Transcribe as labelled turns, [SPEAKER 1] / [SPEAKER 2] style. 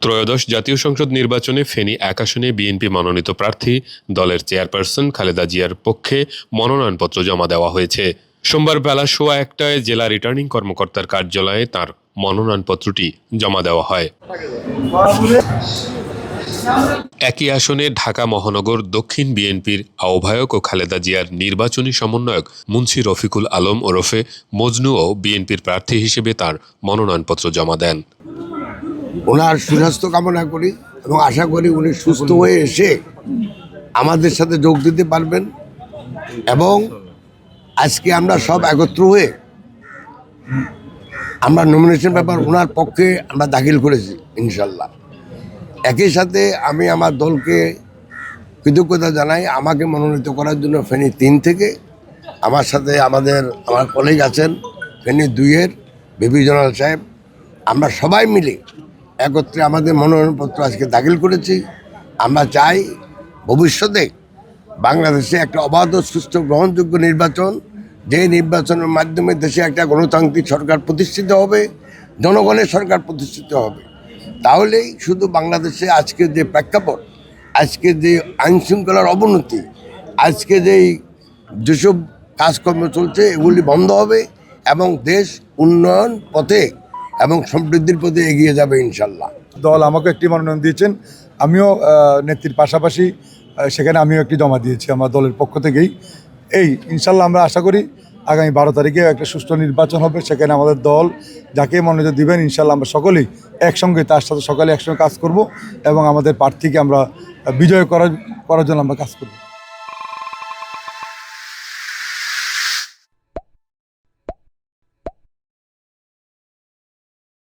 [SPEAKER 1] ত্রয়োদশ জাতীয় সংসদ নির্বাচনে ফেনী ১ আসনে বিএনপি মনোনীত প্রার্থী দলের চেয়ারপারসন খালেদা জিয়ার পক্ষে মনোনয়নপত্র জমা দেওয়া হয়েছে। সোমবার বেলা ১:১টায় জেলা রিটার্নিং কর্মকর্তার কার্যালয়ে তার মনোনয়নপত্রটি জমা দেওয়া হয়। একই আসনে ঢাকা মহানগর দক্ষিণ বিএনপির আহ্বায়ক ও খালেদা জিয়ার নির্বাচনী সমন্বয়ক মুন্সি রফিকুল আলম ওরফে মজনুও বিএনপির প্রার্থী হিসেবে তার মনোনয়নপত্র জমা দেন।
[SPEAKER 2] ওনার সুস্বাস্থ্য কামনা করি এবং আশা করি উনি সুস্থ হয়ে এসে আমাদের সাথে যোগ দিতে পারবেন এবং আজকে আমরা সব একত্র হয়ে আমরা নমিনেশন পেপার ওনার পক্ষে আমরা দাখিল করেছি ইনশাল্লাহ। একই সাথে আমি আমার দলকে কৃতজ্ঞতা জানাই আমাকে মনোনীত করার জন্য ফেনী ৩ থেকে আমার সাথে আমার কলিগ আছেন ফেনী ২-এর ভিপি জেনারেল সাহেব। আমরা সবাই মিলে একত্রে আমাদের মনোনয়নপত্র আজকে দাখিল করেছি। আমরা চাই ভবিষ্যতে বাংলাদেশে একটা অবাধ সুস্থ গ্রহণযোগ্য নির্বাচন, যে নির্বাচনের মাধ্যমে দেশে একটা গণতান্ত্রিক সরকার প্রতিষ্ঠিত হবে, জনগণের সরকার প্রতিষ্ঠিত হবে। তাহলেই শুধু বাংলাদেশে আজকে যে প্রেক্ষাপট, আজকে যে আইনশৃঙ্খলার অবনতি, আজকে যেসব কাজকর্ম চলছে এগুলি বন্ধ হবে এবং দেশ উন্নয়ন পথে এবং সমৃদ্ধির পথে এগিয়ে যাবে ইনশাল্লাহ।
[SPEAKER 3] দল আমাকে একটি মনোনয়ন দিয়েছেন, আমিও নেত্রীর পাশাপাশি সেখানে আমিও একটি জমা দিয়েছি আমার দলের পক্ষ থেকেই। ইনশাল্লাহ আমরা আশা করি আগামী 12 তারিখে একটা সুষ্ঠু নির্বাচন হবে, সেখানে আমাদের দল যাকে মনোনীত দিবেন ইনশাল্লাহ আমরা সকলেই একসঙ্গে তার সাথে সকালে একসঙ্গে কাজ করব এবং আমাদের প্রার্থীকে আমরা বিজয় করার জন্য আমরা কাজ করব।